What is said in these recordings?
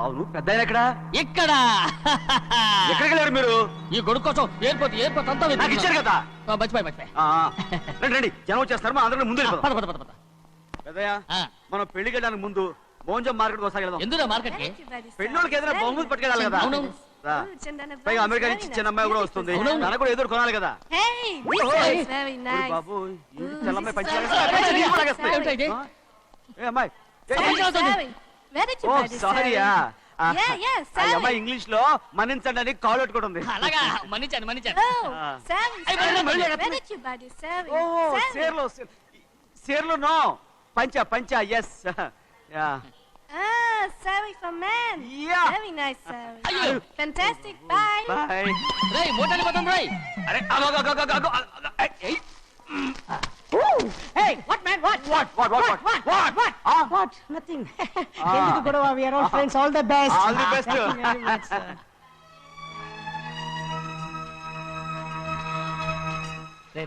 అవును పెద్ద ఎక్కడ ఇక్కడ ఎక్కడికి వెళ్ళారు మీరు? ఈ గొడుగు కోసం ఎయిర్పోర్ట్ అంతా నాకు ఇచ్చారు కదా. మర్చిపోయి రండి జనం వచ్చేస్తారు మనం అందరం ముందు పద పద పద పద. పెద్దయ్య మనం పెళ్లికి వెళ్ళడానికి ముందు మోంజం మార్కెట్ కోసం వెళ్దాం. ఎందుకు మార్కెట్ కి పెళ్ళోళ్ళకి ఏదైనా బహుమతి పట్టుకెళ్ళాలి కదా. అవును. పైగా అమెరికా నుంచి చిన్న అమ్మాయి కూడా వస్తుంది, తనకు కూడా ఎదురు కొనాలి కదా. బాబు తెల్లమ్మాయి పంచి అమ్మాయి సారీయా అమ్మాయి ఇంగ్లీష్ లో మన్నించండి అని కాల్ పెట్టుకుంటుంది. అలాగా మన్నించాను సేర్లు నో పంచా yes Sari for men. Yeah. Very nice, Sari. Fantastic. Bye. Bye. రేయ్ మోటార్ పోతాం రేయ్. అరే Hey, what man? What? Nothing. ఎందుకు గొడవ? We are all friends. All the best. All the best. Thank you very much, sir.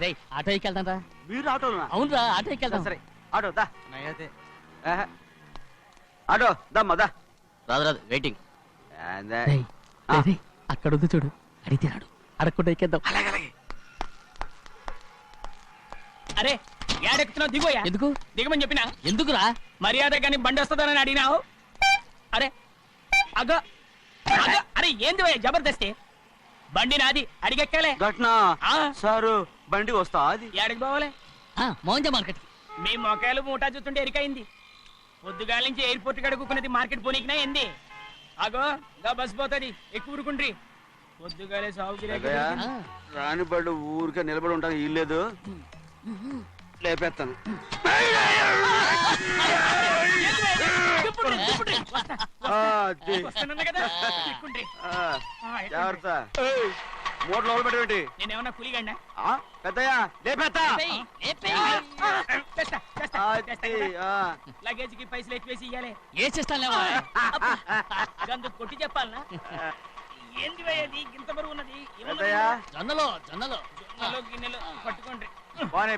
రేయ్ auto ఎక్కెళ్తాం రా. మీరు ఆటోనా? అవునురా ఆటో ఎక్కెళ్తాం. సరే ఆటో దా. ఆటో దమ్మా దా. రాదు వెయిటింగ్. అలాగే అక్కడ ఉంది చూడు, అడిగితే రాడు, అడగకుండా ఎక్కేద్దాం. అరే ఏడెక్కుతున్నావు? దిగోయా. ఎందుకు దిగమని చెప్పినా? ఎందుకురా? మర్యాద కానీ బండి వస్తుందని అడిగినావు. అరే అగో అరే ఏంది భయ్యా జబర్దస్తి? బండి నాది, అడిగెక్కాలే. ఘట్నా సారు బండి వస్తా అది ఏడకి పోవాలే? మోంజ మార్కెట్. మీ మొక్కలు మూటా చూస్తుంటే ఎరికైంది. పొద్దుగాల నుంచి ఎయిర్పోర్ట్ కడుక్కున్నది మార్కెట్ పోనీకినా ఏంది? అగో గా బస్ పోతుంది, ఎక్కువ ఊరుకుండ్రి. పొద్దుగాలే సాగు రాని బళ్ళు ఊరికే నిలబడి ఉంటాను, ఇల్లేదు లేపేస్తాను. జాగ్రత్త. మూట లోపల పెట్టేటి. నేనేమన్నా కూలిగండా? పెద్దయ్యా లేపేస్తా. లగేజ్ కి పైసలు ఎక్కువేసి ఇయ్యాలి. ఏ చేస్తానులేవా? గందు కొట్టి చెప్పాలనా? ఏంది భయ్యది ఇంత బరువు ఉన్నది? జొన్నలో గిన్నెలు పట్టుకోండి.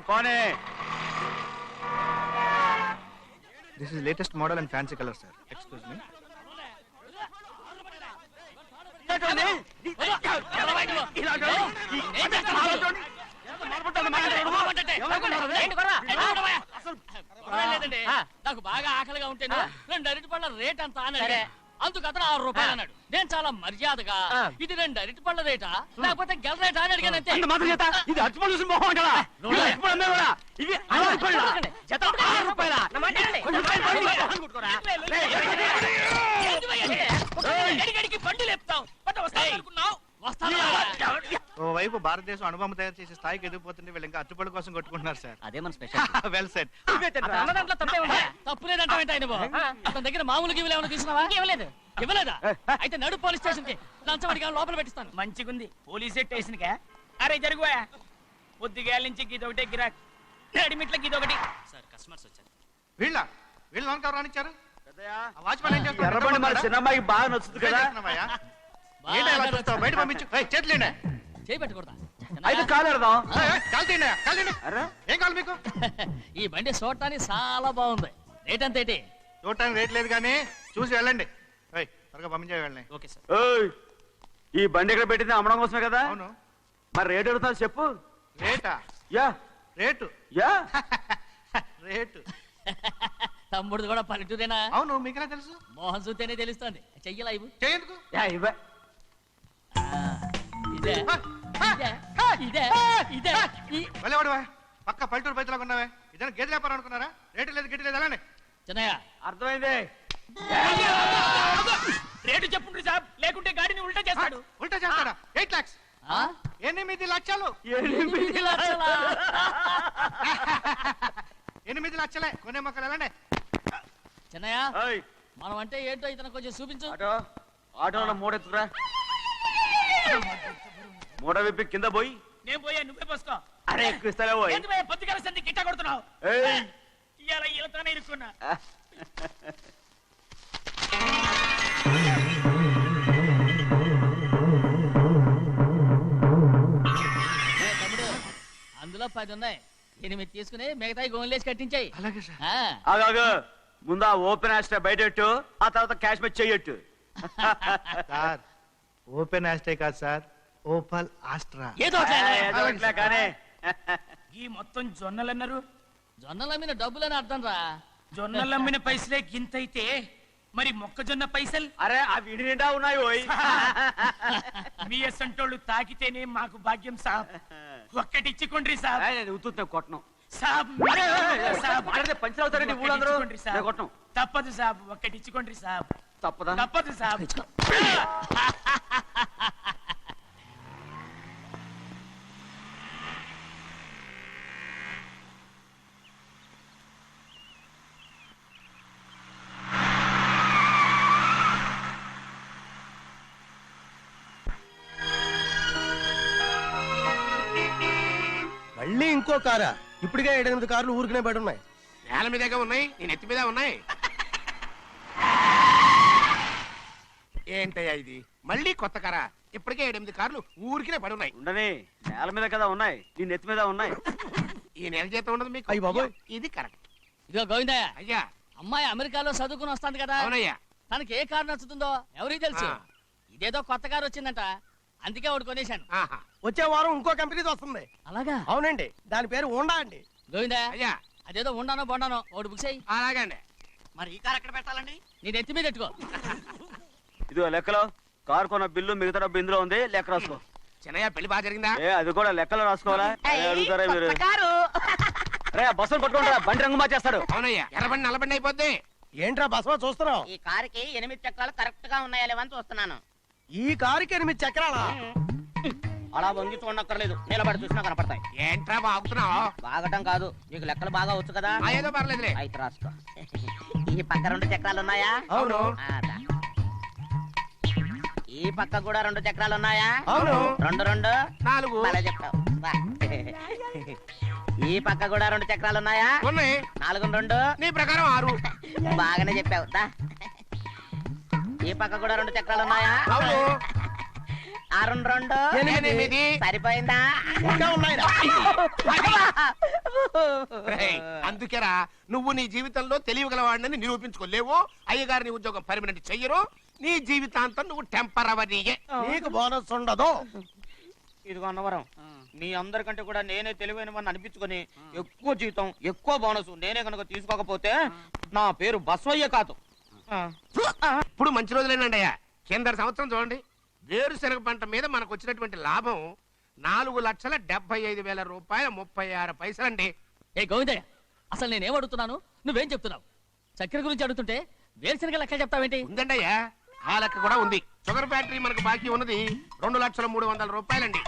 పోనే This is latest model and fancy color, sir. Excuse me. నాకు బాగా ఆకలిగా ఉంటేను 2 అరటిపళ్ళ రేట్ అంత అన్నాడు. అందుకు అతను 6 రూపాయలు అన్నాడు. నేను చాలా మర్యాదగా ఇది 2 అరటిపళ్ళ రేటా లేకపోతే గెల రేటా అని అడిగాను. అంతే. ఇది అరటిపళ్ళు చూసి మొహం అంటారా? ఇవి 6 రూపాయలా? జత 6 రూపాయలా? ఎడిగడికి బండి లేపుతావు. ఓవైపు భారతదేశం అనుభవం తయారు చేసే స్థాయికి ఎదిగిపోతుంటే వీళ్ళు ఇంకా అట్టుపడి కోసం కొట్టుకుంటున్నారు సార్. అదే మన స్పెషల్. Well said. తప్పు లేదంటే అతని దగ్గర మామూలు గివ్వులు ఏమైనా తీసుకున్నావా? ఇవ్వలేదా? అయితే నడు పోలీస్ స్టేషన్ కి లంచం అడిగా లోపల పెట్టిస్తాను. మంచిగుంది పోలీస్ స్టేషన్ కా. అరే జరుగుయా, పొద్దుగాల నుంచి గీదొకటే గిరాక్, నడిమిట్ల గీదొకటి. సార్ కస్టమర్స్ వచ్చారు. వీళ్ళు లోన్ కవర్ రానిచ్చారు. వాచ్మెన్ ఏం చేస్తాడు? ఎర్రబండి మన చిన్నమ్మాయికి బాగా నచ్చుతుంది కదా. బయట పంపించు. చేతులేండి. చేయి పెట్టకూడదా? అయితే కాలేడదాం. ఏం కావాలి మీకు? ఈ బండి చూడటానికి చాలా బాగుంది. రేట్ అంత ఏంటి? చూడటానికి రేట్ లేదు కానీ చూసి వెళ్ళండి. త్వరగా పంపించే వెళ్ళండి. Okay sir. ఈ బండి ఎక్కడ పెట్టింది? అమ్మడం కోసమే కదా. అవును. మరి రేట్ అడుగుతా చెప్పు. రేటా? Yeah rate yeah rate. తమ్ముడు కూడా పల్లెటూరేనా? అవును. మీకెలా తెలుసు? మోహన్ చూస్తేనే తెలుస్తుంది. చెయ్యలా ఇవ్వు. చేయందుకు ఇవే వెళ్ళేవాడు పక్క పల్లెటూరు బయటలాగా ఉన్నావే. ఇదైనా గేదె వ్యాపారం అనుకున్నారా? రేటు లేదు గిట్టు లేదు అలానే. చిన్నయ్య అర్థమైంది. రేటు చెప్పుండ్రి సాబ్, లేకుంటే గాడిని ఉల్టా చేస్తాడు. ఉల్టా చేస్తాడా? 8 lakhs. 8 లక్షలు. 8 లక్షలా? 8 లక్షలే. కొనే మొక్కలు ఎలానే. చిన్నయ్య మనం అంటే ఏంటో ఇతను కొంచెం చూపించు. ఆటోలో మూడ ఎత్తుకురా. మూడ విప్పి కింద పోయి. నేను పోయా, నువ్వే పోసుకో. అరే ఎక్కువ ఇస్తాలే పోయి. పొద్దుగాల సంది గిట్ట కొడుతున్నావు. ఇవాళ ఈలతోనే ఇరుక్కున్నా. తమ్ముడు అందులో 10 ఉన్నాయి. 8 తీసుకుని మిగతాయి గోన్లేసి కట్టించాయి. అలాగే సార్. ఆగాగు. ముందు ఆ ఓపెన్ ఆస్ట్రా బయటెట్టు, ఆ తర్వాత క్యాష్ మెచ్ చెయ్యట్టు. సార్ ఓపెన్ ఆస్ట్రే కాదు సార్, ఓపల్ ఆస్ట్రా. ఏదో ఒకటి కానీ ఈ మొత్తం జొన్నలన్నారు. జొన్నల మీద డబ్బులని అర్థం రా. జొన్నలు అమ్మిన పైసలే గింతైతే మరి మొక్కజొన్న పైసలు అరే ఆ విడి నిండా ఉన్నాయి ఓయ్. మీ అసంటోళ్ళు తాకితేనే మాకు భాగ్యం సాబ్. ఒక్కటిచ్చుకోండి సాబ్. ఉత్తున్నా కొట్టను. సాబ్ సాబ్ పంచర్ అవుతారండి ఊళ్ళందరూ. ఒక్కటిచ్చుకోండి సాబ్. నేను కొట్టను. తప్పదు సాబ్, ఒక్కటిచ్చుకోండి సాబ్. తప్పదా? తప్పదు సాబ్. మళ్ళీ ఇంకో కారా? ఇప్పటికే 7-8 కార్లు ఊరికనే బయట ఉన్నాయి. నేల మీదగా ఉన్నాయి, నేను ఎత్తి మీద ఉన్నాయి. ఏంటయ్యా ఇది? మళ్ళీ కొత్త కారా? ఇప్పటికే 7-8 కార్లు ఊరికినే పడి ఉన్నాయి. ఉండని నేల మీద కదా ఉన్నాయి, నీ నెత్తి మీద ఉన్నాయి. ఈ నెల జీతం ఉండదు మీకు. అయ్య బాబోయ్. ఇది కరెక్ట్. ఇదిగో గోవిందయ్య, అయ్యా అమ్మాయి అమెరికాలో చదువుకుని వస్తాంది కదా, అవునయ్యా. తనకి ఏ కారు నచ్చుతుందో ఎవరికి తెలుసు. ఆ. ఇదేదో కొత్త కారు వచ్చిందంట, అందుకే ఒకటి కొనేశాను. ఆహా. వచ్చే వారం ఇంకో కంపెనీది వస్తుంది. అలాగా? అవునండి, దాని పేరు హోండా అండి. గోవిందయ్య, అయ్యా అదేదో ఉండానో బొండానో ఒకటి బుక్ చేయి. అలాగండి. మరి ఈ కారు ఎక్కడ పెట్టాలండి? నీ నెత్తి మీద పెట్టుకో. ఇదిగో లెక్కలో కారు కొన్న బిల్లు మిగతా డబ్బు ఇందులో ఉంది, లెక్క రాసుకో. చిన్నయ్య పెళ్లి బాగా జరిగిందా? ఏ అది కూడా లెక్కలో రాసుకోవాలా? అదే అడుగుతారా మీరు? రే బస్సులు పట్టుకుంటారా, బండి రంగు మార్చేస్తాడు. అవునయ్యా, ఎర్రబండి నల్లబండి అయిపోద్ది. ఏంట్రా బసవా చూస్తున్నావు? ఈ కారుకి 8 చక్రాలు కరెక్ట్ గా ఉన్నాయా లేవని చూస్తున్నాను. ఈ కారుకి 8 చక్రాలా? అలా వంగి చూడక్కర్లేదు, నిలబడి చూసినా కనపడతాయి. ఏంట్రా బాగుతున్నావు? బాగటం కాదు, నీకు లెక్కలు బాగా వచ్చు కదా. ఏదో పర్లేదులే. అయితే రాసుకో. ఈ పక్క 2 చక్రాలు ఉన్నాయా? అవును. ఆ, దా. ఈ పక్క కూడా 2 చక్రాలు ఉన్నాయా? అవును. 2 2 4 అలా చెప్తావు. బా. ఈ పక్క కూడా 2 చక్రాలు ఉన్నాయా? ఉన్నాయి. 4 2 నీ ప్రకారం 6. బాగానే చెప్పావు. దా. ఈ పక్క కూడా 2 చక్రాలు ఉన్నాయా? అవును. 6 2 8. సరిపోయిందా? ఇంకా ఉన్నాయిరా. రేయ్, అందుకేరా నువ్వు నీ జీవితంలో తెలియగలవాడిని నిరూపించుకోలేవు. అయ్యగారు నీ ఉద్యోగం పర్మనెంట్ చెయ్యరు. నీ జీవితాంతం నువ్వు టెంపరవరీయే. నీకు బోనస్ ఉండదు. ఇదిగో అన్నవరం, మీ అందరికంటే కూడా నేనే తెలివైన వాడిని అనిపించుకొని ఎక్కువ జీతం ఎక్కువ బోనస్ నేనే కనుక తీసుకోకపోతే నా పేరు బస్వయ్య కాదు. ఇప్పుడు మంచి రోజులేనండి అయ్యా. కింద సంవత్సరం చూడండి, వేరుశనగ పంట మీద మనకు వచ్చినటువంటి లాభం 4,75,000 రూపాయల 36 పైసలండి. ఏ గోవిందయ్య, అసలు నేనేం అడుగుతున్నాను, నువ్వేం చెప్తున్నావు? చక్కెర గురించి అడుగుతుంటే వేరుశనగ లెక్క చెప్తావేంటి? ఉందండి అయ్యా, ఆ లెక్క కూడా ఉంది. షుగర్ ఫ్యాక్టరీ మనకు బాకీ ఉన్నది 2,03,00,000 రూపాయలండి.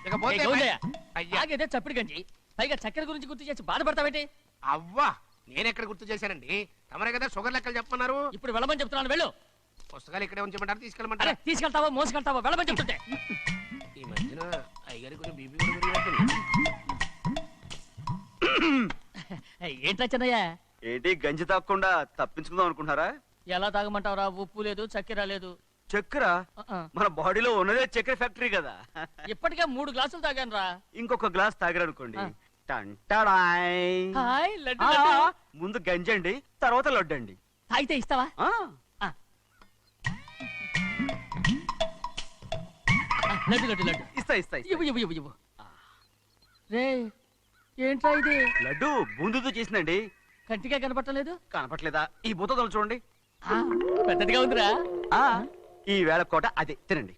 ఏ ఇకపోతే గోవిందయ్య, అయ్యా ఆగేదే చప్పిడి గంజి, పైగా చక్కెర గురించి గుర్తు చేసి బాధపడతావేంటి? అవ్వా, నేనెక్కడ గుర్తు చేశానండి? తమరే కదా షుగర్ లెక్కలు చెప్పమన్నారు. ఇప్పుడు వెళ్ళమని చెప్తున్నాను, వెళ్ళు. పుస్తకాలు ఇక్కడే ఉంచమంటారు, అరే తీసుకెళ్ళమంటారా? తీసుకెళ్తావో మోసుకెళ్తావో వెళ్ళమని చెప్తుంటే. ఈ మధ్యన అయ్యగారి కొంచెం బీపీ కూడా పెరిగినట్టుంది. ఏంట్రా చిన్నయ్య, ఏంటి గంజి తాగకుండా తప్పించుకుందాం అనుకుంటున్నారా? ఎలా తాగమంటావురా? ఉప్పు లేదు, చక్కెర లేదు. చక్కెర ఆ. మన బాడీలో ఉన్నదే చక్కెర ఫ్యాక్టరీ కదా. ఇప్పటికే 3 గ్లాసులు తాగాను రా. ఇంకొక గ్లాస్ తాగరనుకోండి, ఆ. టంటాడాయ్. హాయ్ లడ్డు ఆ, లడ్డు. ముందు గంజండి, తర్వాత లడ్డండి. తాగితే ఇస్తావా? ఆ, లడ్డు లడ్డు లడ్డు ఇస్తా ఇస్తా ఇస్తా. ఇవ్వు ఇవ్వు ఇవ్వు ఇవ్వు. రే ఏంట్రా ఇది? లడ్డు బూందుతో చేసిందండి. కంటిగా కనపట్టలేదు. కనపట్లేదా? ఈ బూతలు చూడండి. పెద్దదిగా ఉందిరా. ఆ, ఈ వేళ కోట అదే తినండి.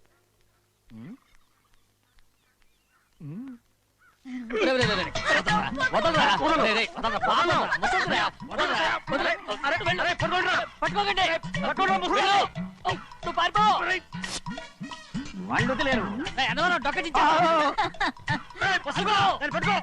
రే, రే, రే, రే. వదలరా. రే, రే, వదలరా. వదలరా. ముసలిరా. వదలరా. వదలరా. వెళ్ళు. పట్టుకోకండి. వెళ్ళు. నువ్వు పారిపో. వాళ్ళు వదిలేరు. రే, అన్నవరం డొక్క చించు. పట్టుకో. పట్టుకో.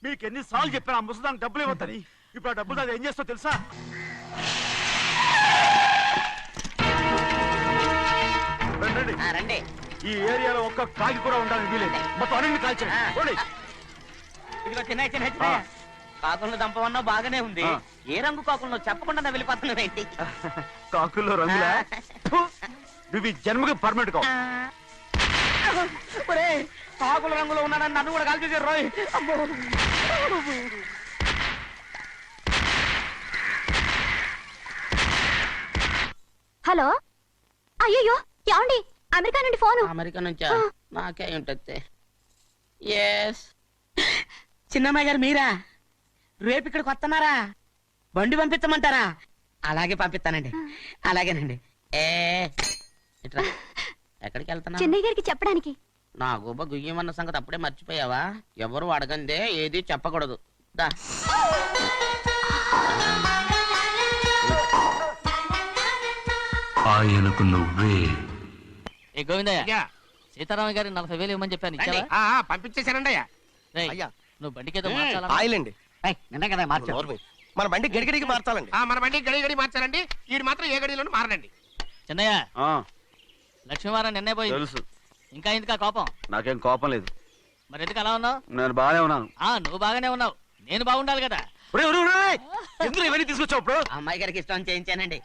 మీకు ఎన్నిసార్లు చెప్పాను ఆ ముసదానికి డబ్బులు ఇవ్వద్దని. ఇప్పుడు ఆ డబ్బులు అది ఏం చేస్తో తెలుసా? రండి. రండి. ఈ ఏరియాలో ఒక్క కాకి కూడా ఉండాలని వీలేదు. మొత్తం అన్ని కాల్చండి. ఇదిగో చిన్న చిన్న చిన్న కాకులను దంపమన్నా బాగానే ఉంది. ఆ. ఏ రంగు కాకులను చెప్పకుండా వెళ్ళిపోతున్నావు ఏంటి? కాకుల్లో రంగులా? ఫు, నువ్వు ఈ జన్మకి పర్మనెంట్ కావు. ఒరే కాకుల రంగులో ఉన్నాడని నన్ను కూడా కాల్ చేశారు రోయ్. అమ్మో. హలో అయ్యో ఏమండి అమెరికా నుండి ఫోను అమెరికా నుంచా? నాకే ఉంటుంది. ఎస్ చిన్నమ్మాయి గారు మీరా? రేపు ఇక్కడికి వస్తున్నారా? బండి పంపించమంటారా? అలాగే పంపిస్తానండి. అలాగేనండి. ఇట్రా. ఎక్కడికి వెళ్తున్నా? చెన్నై గారికి చెప్పడానికి. నా గుబ్బ గుయ్యమన్న సంగతి అప్పుడే మర్చిపోయావా? ఎవరు అడగందే ఏది చెప్పకూడదు. దా. ఆయనకు నువ్వే. ఏ గోవిందయ్య, అయ్యా సీతారామ గారి 40,000 ఇవ్వమని చెప్పాను, రండి. ఇచ్చావా? పంపించేశానండి అయ్యా. రేయ్, అయ్యా. నువ్వు బండికేదో మార్చాలా? ఆయిల్ అండి. నిన్న కదా నోర్మి. మన బండి గడిగడికి మార్చాలండి. మన బండి గడి గడి మార్చారండి. ఈ మాత్రం ఏ గడిలోనూ మారనండి. చిన్నయ్య, లక్ష్మీవారం నిన్నే పోయింది. తెలుసు, ఇంకా ఎందుకా కోపం? నాకేం కోపం లేదు. మరి ఎందుకు అలా ఉన్నావు? నేను బాగానే ఉన్నాను. నువ్వు బాగానే ఉన్నావు, నేను బాగుండాలి కదా. ఎందుకు ఇవన్నీ తీసుకొచ్చావు ఇప్పుడు? అమ్మాయి గారికి ఇష్టం చేయించానండి.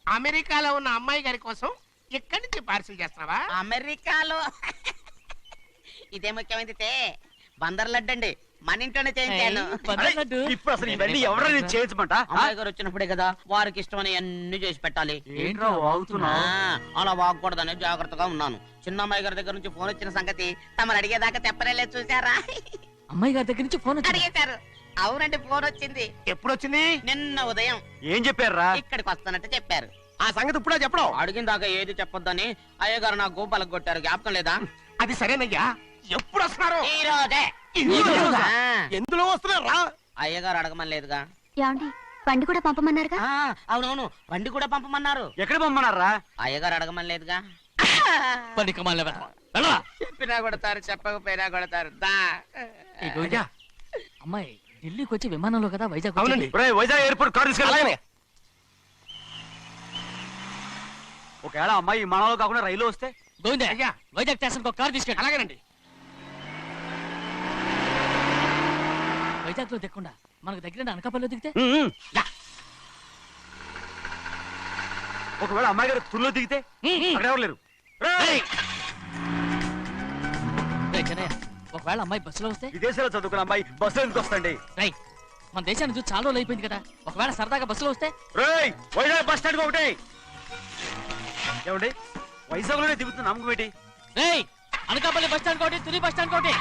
అమెరికాలో ఉన్న అమ్మాయి గారి కోసం ఇక్కడి నుంచి పార్సిల్ చేస్తున్నావా? అమెరికాలో ఇదే ముఖ్యమైనది బందర్ లడ్డు అండి. మన ఇంట్లోనే చేయించాను. పర్వాలేదు. ఇప్పుడు అసలు ఇవన్నీ ఎవరైనా చేయించమంట? అమ్మాయి గారు వచ్చినప్పుడే కదా వారికి ఇష్టమని అన్ని చేసి పెట్టాలి. ఏంట్రా వాగుతున్నావు? అలా వాగకూడదని జాగ్రత్తగా ఉన్నాను. చిన్న అమ్మాయి గారి దగ్గర నుంచి ఫోన్ వచ్చిన సంగతి తమరు అడిగేదాకా తెప్పలేదు. చూసారా? అమ్మాయి గారి దగ్గర నుంచి ఫోన్ వచ్చింది. అడిగేశారు. అవునండి, ఫోన్ వచ్చింది. ఎప్పుడు వచ్చింది? నిన్న ఉదయం. ఏం చెప్పారా? ఇక్కడికి వస్తానంటే చెప్పారు. ఆ సంగతి ఇప్పుడే చెప్పడం. అడిగిన దాకా ఏది చెప్పొద్దని అయ్యగారు నా గోపాలకు కొట్టారు. జ్ఞాపకం లేదా? అది సరేనయ్యా. ఎప్పుడు వస్తున్నారు? ఈ రోజే. ఎందులో వస్తున్నారా? అయ్యగారు అడగమని లేదుగా. ఏమండి బండి కూడా పంపమన్నారుగా. అవునవును, బండి కూడా పంపమన్నారు. ఎక్కడ పొమ్మన్నారా? అయ్యగారు అడగమని లేదుగా. చెప్పినా కొడతారు, చెప్పకపోయినా కొడతారు. దా. ఏ గోవింద, అమ్మాయి ఢిల్లీకి వచ్చి విమానంలో కదా వైజాగ్ అవునండి. వచ్చింది. వైజాగ్ ఎయిర్పోర్ట్ కార్ తీసుకెళ్ళి. అలాగనే. ఒకవేళ అమ్మాయి విమానంలో కాకుండా రైలు వస్తే? గోవింద, అయ్యా. వైజాగ్ స్టేషన్ ఒక కార్ తీసుకెళ్ళి. అలాగేనండి. వైజాగ్ లో దిక్కుండా మనకు దగ్గర అనకాపల్లిలో దిగితే? ఒకవేళ అమ్మాయి గారు తుల్లో దిగితే? అక్కడ ఎవరు లేరు. రేయ్, చిన్నయ్య, ఒకవేళ అమ్మాయి బస్సులో వస్తే? విదేశాల్లో చదువుకున్న అమ్మాయి బస్సు ఎందుకు వస్తండి? రేయ్, మన దేశాన్ని చూసి చాలా రోజులు అయిపోయింది కదా, ఒకవేళ సరదాగా బస్సులో వస్తే? రేయ్, వైజాగ్ బస్ స్టాండ్ ఒకటి. ఏమండి, వైజాగ్ లోనే దిగుతున్న నమ్మకం ఏంటి? రేయ్, అనకాపల్లి బస్ స్టాండ్ కోటి, తుని బస్ స్టాండ్ కోటి.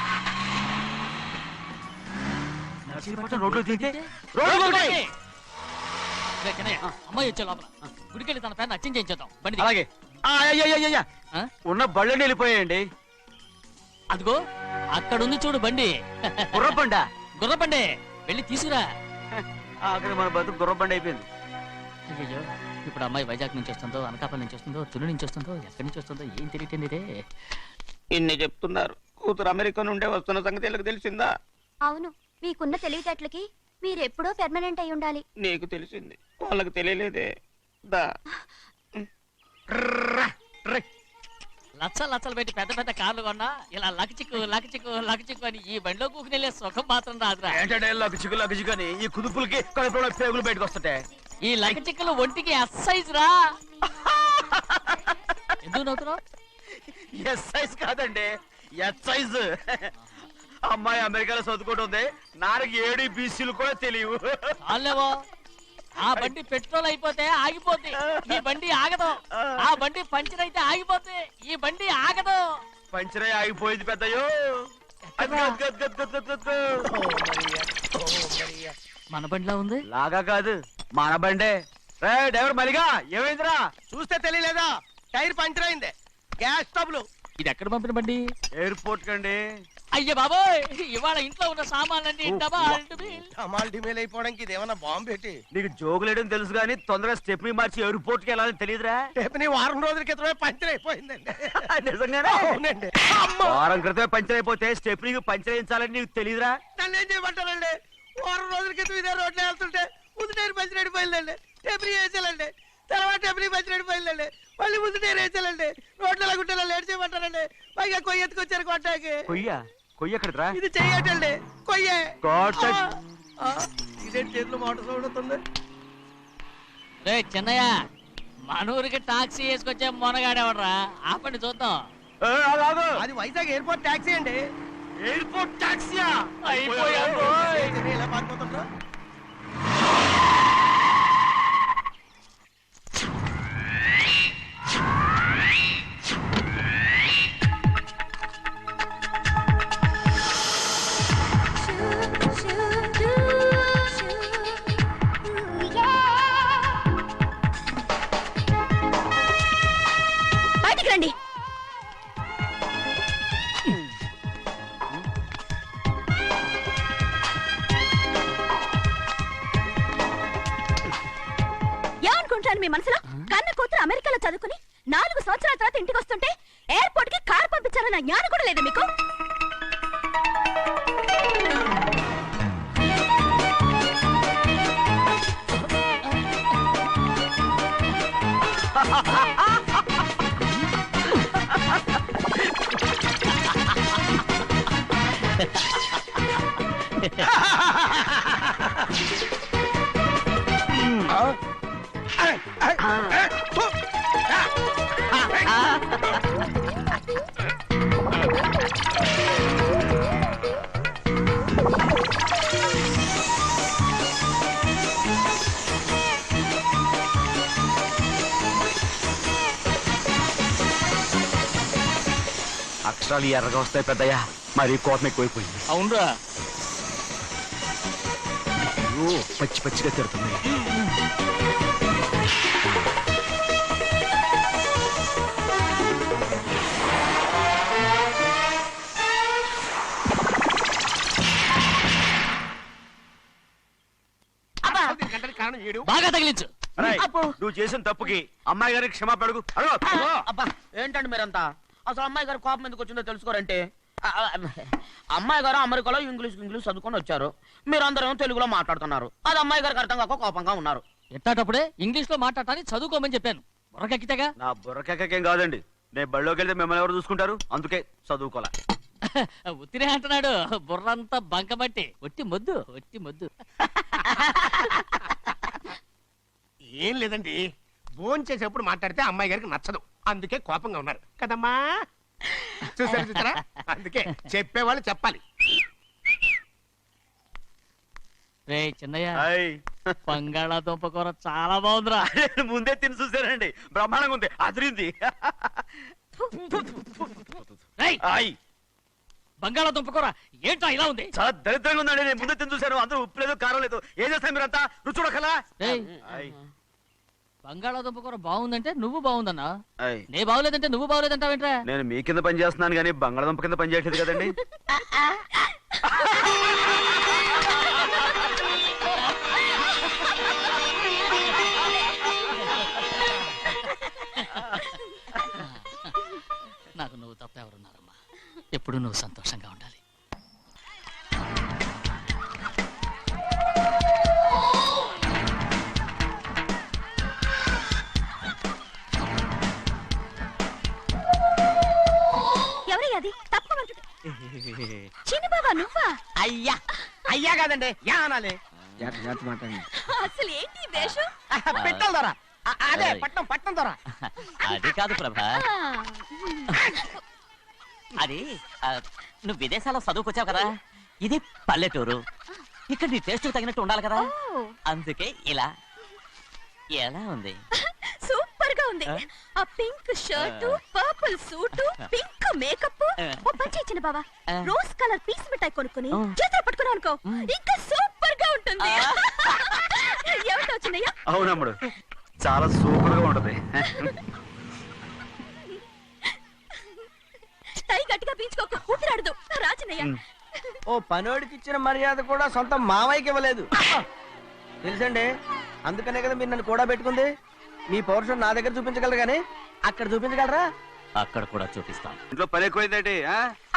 నర్సీపట్నం రోడ్లో దిగితే? రోడ్డు రోడ్డు కోటి. ఒకటి. రేయ్, చిన్నయ్య, అమ్మాయి వచ్చే లోపల గుడికెళ్ళి తన పేరు అచ్చం చేయించేద్దాం. బండి దిగు. అలాగే. ఆ? ఉన్న బళ్ళని వెళ్ళిపోయాయండి. అదిగో అక్కడుంది చూడు బండి. గుర్రబండ. గుర్రబండి, వెళ్ళి తీసుకురా. అక్కడ మన బతుకు గుర్రబండ అయిపోయింది. అయ్యో, ఇప్పుడు అమ్మాయి వైజాగ్ నుంచి వస్తుందో, అనకాపల్లి నుంచి వస్తుందో, తుని నుంచి వస్తుందో, ఎక్కడి నుంచి వస్తుందో ఏం తెలియటండి రే. ఇన్ని చెప్తున్నారు, కూతురు అమెరికా నుండే వస్తున్న సంగతి వీళ్ళకి తెలిసిందా? అవును, మీకున్న తెలివితేటలకి మీరెప్పుడో పెర్మనెంట్ అయి ఉండాలి. నీకు తెలిసింది, వాళ్ళకి తెలియలేదే. దా. లచ్చలు పెట్టి పెద్ద పెద్ద కార్లు కొన్నా ఇలా లకచిక్కు లకచిక్కు లకచిక్కు అని ఈ బండిలో కూకుని వెళ్ళే సుఖం మాత్రం రాదురా. ఏంటంటే లగచిక్కు అని ఈ కుదుపులకి కడుపులో పేగులు బయటకు వస్తుంటాయి. ఈ లకచిక్కులు ఒంటికి ఎక్సైజ్ రా. ఎందుకు నవ్వుతున్నావు? ఎస్ సైజ్ కాదండి, ఎస్ సైజ్. అమ్మాయి అమెరికాలో చదువుకుంటుంది, నాకు 7 BCలు కూడా తెలియవు. చాలేవో, ఆ బండి పెట్రోల్ అయిపోతే ఆగిపోద్ది, ఈ బండి ఆగదు. ఆ బండి పంచర్ అయితే ఆగిపోతే ఈ బండి ఆగదు. పంచరే ఆగిపోయింది పెద్దయ్యో. మన బండిలా ఉంది. లాగా కాదు, మన బండే. రే డ్రైవర్ మలిగా, ఏమైందిరా? చూస్తే తెలియలేదా? టైర్ పంచర్ అయింది. గ్యాస్ స్టవ్లు. ఇది ఎక్కడ పంపిన బండి? ఎయిర్పోర్ట్ కండి. అయ్య బాబోయ్, ఇవాళ ఇంట్లో ఉన్న సామాన్లన్నీ డబల్ డుబిల్. అమాల్ డిమేల్ అయిపోవడానికి ఇదేమన్నా బాంబు పెట్టి. నీకు జోకులేయడం తెలుసు కానీ తొందరగా స్టెప్ని మార్చి ఎయిర్పోర్ట్ కి వెళ్ళాలని తెలియదురా? టేపుని వారం రోజుల క్రితమే పంచర్ అయిపోయిందండి. నిజంగానే? అవునండి. వారం క్రితమే పంచర్ అయిపోతే స్టెప్నీకి పంచర్ వేయించాలని నీకు తెలియదురా? నన్ను ఏం చేయమంటారండి? వారం రోజుల క్రితం ఇదే రోడ్లో వెళ్తుంటే ముందు టైర్ పంచర్ అయిపోయిందండి. టేపుని వేసాలండి. తర్వాత టేపుని పంచర్ అయిపోయిందండి. మళ్ళీ ముందు టైర్ వేసాలండి. రోడ్లలో గుట్టలో లేట్ చేయమంటారండి. పైగా కొయ్య ఎత్తుకొచ్చారు కొట్టాకి. కొయ్య ఎక్కడిరా? ఇది చెయ్యటండి, కొయ్యే. God touch. ఇదేంటి చేతిలో మోటార్ సౌండ్ అవుతుంది? రే చిన్నయ్య, మన ఊరికి టాక్సీ వేసుకొచ్చే మొనగాడేవడరా? ఆపండి చూద్దాం. అది వైజాగ్ ఎయిర్పోర్ట్ ట్యాక్సీ అండి. ఎయిర్పోర్ట్ టాక్సీయా? ఇలా పారిపోతుంటారు. బయటికి రండి. ఏమనుకుంటాను మీ మనసులో? కన్న కూతురు అమెరికాలో చదువుకుని 4 సంవత్సరాల తర్వాత ఇంటికి వస్తుంటే ఎయిర్పోర్ట్ కి కార్ పంపించారన్న జ్ఞానం కూడా లేదా మీకు? అక్షరాలు ఎర్రగా వస్తాయి పెద్దయ్యా, మరి కోపం ఎక్కువైపోయింది. అవునరా, అయ్యో, పచ్చి పచ్చిగా తిడుతుంది. కారణం ఏడు. బాగా తగిలించు. అరేయ్, నువ్వు చేసిన తప్పుకి అమ్మాయి గారికి క్షమాపణ అడుగు. అడుగు. అబ్బా ఏంటండి మీరంతా? అసలు అమ్మాయి గారు కోపం ఎందుకు వచ్చిందో తెలుసుకోరంటే, అమ్మాయి గారు అమెరికాలో ఇంగ్లీష్ చదువుకొని వచ్చారు, మీరందరూ తెలుగులో మాట్లాడుతున్నారు. అది అమ్మాయి గారికి అర్థం కాక కోపంగా ఉన్నారు. ఎట్టాటప్పుడే ఇంగ్లీష్ లో మాట్లాడాలని చదువుకోమని చెప్పాను. బుర్రకెక్కితేగా. నా బుర్రకేకేం కాదండి, నేను బళ్ళోకి వెళ్తే మిమ్మల్ని ఎవరు చూసుకుంటారు, అందుకే చదువుకోలే. ఉత్తినే అంటున్నాడు. బుర్రంతా బంకబట్టి ఒట్టి మొద్దు, ఒట్టి మొద్దు. ఏం లేదండి, ఫోన్ చేసేప్పుడు మాట్లాడితే అమ్మాయి గారికి నచ్చదు, అందుకే కోపంగా ఉన్నారు కదమ్మా. చూసారా, అందుకే చెప్పేవాళ్ళు చెప్పాలి. రే చిన్నయ్య, ఆయ్. బంగాళాదుంప కూర చాలా బాగుందిరా. నేను ముందే తిని చూసానండి, బ్రహ్మాండంగా ఉంది, అదిరింది. రేయ్, ఆయ్, బంగాళాదుంప కూర ఏంట్రా ఇలా ఉంది? చాలా దరిద్రంగా ఉందండి, నేను ముందే తిని చూసాను, అందరూ ఉప్పు లేదు కారం లేదు. ఏం చేస్తాను మీరంతా, రుచి చూడకలా. రేయ్, ఆయ్. బంగాళాదుంప కూర బాగుందంటే నువ్వు బాగుందన్నా, ఆయ్. నే బాగులేదంటే నువ్వు బాగులేదంటావేంట్రా? నేను మీ కింద పని చేస్తున్నాను కానీ బంగాళదుంప కింద పని చేయట్లేదు కదండి. నాకు నువ్వు తప్ప ఎవరున్నారమ్మా? ఎప్పుడు నువ్వు సంతోషంగా ఉండాలి. ఎవరయ్యా అది? తప్పమంటు చిన్న బాబా నువ్వా? అయ్యా అయ్యా కాదండి, యా అనాలి. అసలు ఏంటి ఈ వేషం? పెట్టాలి దొర, అదే పట్నం దొర. అది కాదు ప్రభా, అది నువ్వు విదేశాల్లో చదువుకొచ్చావు కదా, ఇది పల్లెటూరు, ఇక్కడ నీ టేస్ట్ తగినట్టు ఉండాలి కదా, అందుకే ఇలా. ఎలా ఉంది? సూపర్ గా ఉంది. ఆ pink shirt, purple suit, pink makeup. ఓ పచ్చి ఇచ్చిన బావా, రోజ్ కలర్ పీస్ మిఠాయి కొనుక్కుని చేతిలో పట్టుకున్నావు అనుకో, ఇంకా సూపర్ గా ఉంటుంది. ఏమిటో వచ్చిందయ్యా? అవునమ్ముడు, చాలా సూపర్ గా ఉంటది. టై గట్టిగా పీంచుకోకు, ఊపిరాడదు. రాజనయ్య, ఓ పనోడికి ఇచ్చిన మర్యాద కూడా సొంత మావయ్యకి ఇవ్వలేదు తెలుసండి. అందుకనే కదా మీరు నన్ను కూడా పెట్టుకుంది. మీ పౌరుషం నా దగ్గర చూపించగలరు కానీ అక్కడ చూపించగలరా? అక్కడ కూడా చూపిస్తాను. ఇంట్లో పని ఎక్కువైందండి.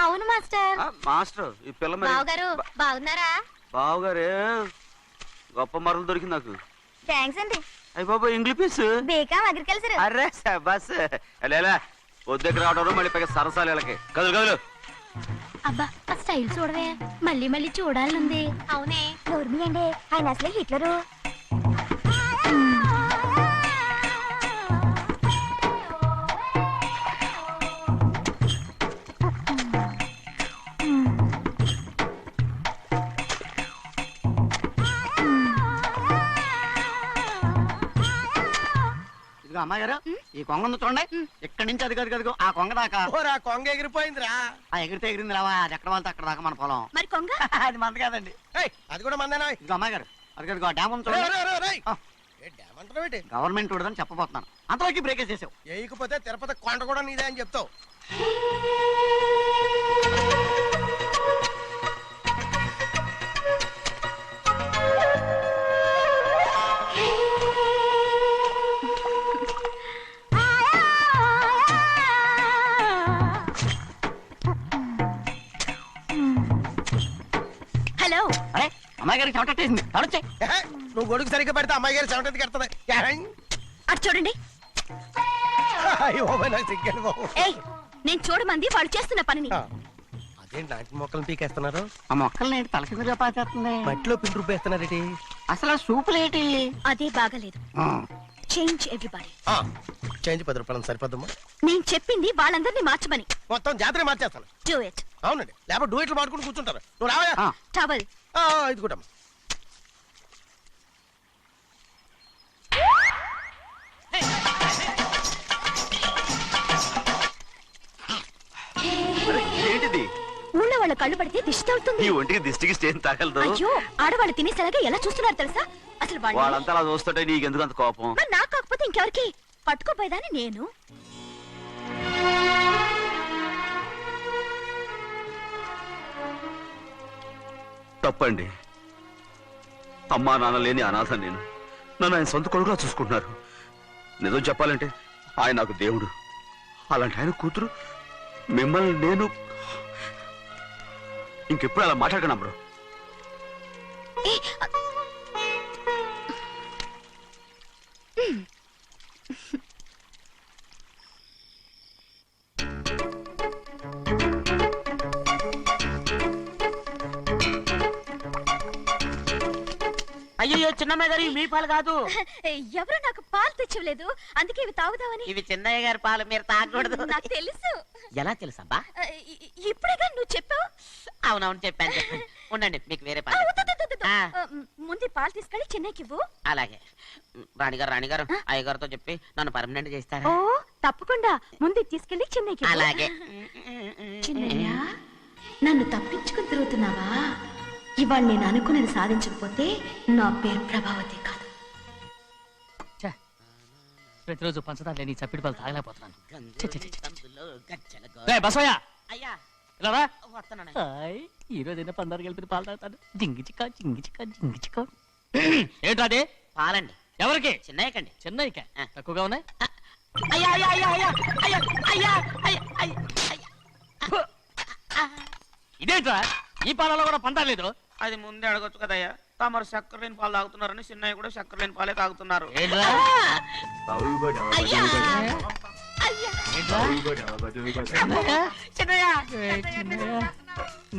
అవును మాస్టర్. మాస్టర్, ఈ పిల్ల మరి బావగారు బాగున్నారా? బావగారే గొప్ప మరలు దొరికింది నాకు. థ్యాంక్స్ అండి. అయ్యి బాబా, ఇంగ్లీష్ పీస్. బేకాం అగ్రికల్చర్. అరే బస్ ఎలా వద్దకు రావడం, మళ్ళీ పైగా సరసాలు వీళ్ళకి. కదులు కదులు. అబ్బా, ఆ స్టైల్ చూడవే, మళ్ళీ మళ్ళీ చూడాలనుంది. అవునే, నోర్మి అండి, ఆయన అసలే హిట్లరు. అమ్మాయి ఈ కొంగ ఉంది చూడండి, ఇక్కడి నుంచి అది గదిగో ఆ కొంగ దాకా. కొంగ ఎగిరిపోయిందిరా. ఆ ఎగిరితే ఎగిరింది రావా, అది ఎక్కడ వాళ్ళతో అక్కడ దాకా మన పొలం. మరి కొంగ అది మంద కాదండి. అది కూడా మందేనా? ఇది అమ్మాయి గారు అది గదిగో డ్యామ్ ఉంది చూడండి. గవర్నమెంట్ ఉండదని చెప్పబోతున్నాను, అంతలోకి బ్రేక్ చేసావు. వేయకపోతే తిరుపతి కొండ కూడా నీదే అని చెప్తావు. హలో. అరే అమ్మాయి గారికి చెమటేసింది, తడొచ్చే. నువ్వు గొడుగు సరిగ్గా పెడితే అమ్మాయి గారి చెమటది కడుతుంది. అటు చూడండి. ఏయ్, నేను చూడమంది వాళ్ళు చేస్తున్న పనిని. అదేంటి నాటి మొక్కలను పీకేస్తున్నారు? ఆ మొక్కల్ని తల కిందగా పాచేస్తుంది. మట్టిలో పిండి రుబ్బేస్తున్నారేటి? అసలు సూపులేటి అదే బాగలేదు. Change everybody. చేంజ్ 10 రూపాయలు సరిపోద్దమ్మా. నేను చెప్పింది వాళ్ళందరినీ మార్చమని. మొత్తం జాతర మార్చేస్తాను. Do it. అవునండి, లేకపోతే డూయిట్లు మాడుకుని కూర్చుంటారు. నువ్వు రావా? టవల్. ఇది కూడా ఏంటిది? ఊళ్ళో వాళ్ళ కళ్ళు పడితే దిష్టి తగులుతుంది. ఈ ఒంటికి దిష్టికి స్టేన్ తగలదు. అయ్యో, ఆడవాళ్ళు తినేసేలాగా ఎలా చూస్తున్నారు తెలుసా? అసలు వాళ్ళంతా అలా చూస్తుంటే నీకెందుకు అంత కోపం? మరి నాకు కాకపోతే ఇంకెవరికి? పట్టుకోపోయేదాన్ని నేను. తప్పండి. అమ్మా నాన్న లేని అనాథ నేను. నన్ను ఆయన సొంత కొడుకులా చూసుకుంటున్నారు. నిజం చెప్పాలంటే ఆయన నాకు దేవుడు. అలాంటి ఆయన కూతురు మిమ్మల్ని నేను ఇంకెప్పుడు అలా మాట్లాడకను బ్రో. అయ్యో చిన్నమ్మాయి గారు మీ పాలు కాదు. ఎవరు నాకు పాలు తెచ్చివ్వలేదు, అందుకే ఇవి తాగుదామని. ఇవి చిన్నయ్య గారి పాలు, మీరు తాగకూడదు. నాకు తెలుసు. ఎలా తెలుసబ్బా? ఇప్పుడేగా నువ్వు చెప్పావు. అవునవును చెప్పాను. ఉండండి, మీకు వేరే పాలు. ముందు పాలు తీసుకెళ్ళి చెన్నైకి ఇవ్వు. అలాగే. రాణిగారు అయ్యగారితో చెప్పి నన్ను పర్మనెంట్ చేస్తారా? ఓ తప్పకుండా, ముందు తీసుకెళ్ళి చెన్నైకి ఇవ్వు. అలాగే. చిన్నయ్య, నన్ను తప్పించుకుని తిరుగుతున్నావా? ఇవాళ నేను అనుకున్నది సాధించకపోతే నా పేరు ప్రభావతి కాదు. ప్రతిరోజు పంచదార లేని చప్పిడి పాలు తాగలేకపోతున్నాను. అయ్యా ఇలా రా. వస్తున్నాను. ఈ రోజైనా పందారు కలిపి పాలు తాగుతాను. జింగి చిక్క జింగి చిక్క జింగి చిక్క. ఏంట్రా అదే? పాలండి. ఎవరికి? చిన్నయ్యకండి. చిన్నయ్యక తక్కువగా ఉన్నాయి. అయ్యా అయ్యా అయ్యా అయ్యా అయ్యా అయ్యా అయ్యా అయ్యా. ఇదేంట్రా, ఈ పాలలో కూడా పందారు లేదు? అది ముందే అడగొచ్చు కదయ్యా. తమరు చక్కెర లేని పాలు తాగుతున్నారని చిన్నయ్య కూడా చక్కెర లేని పాలే తాగుతున్నారు.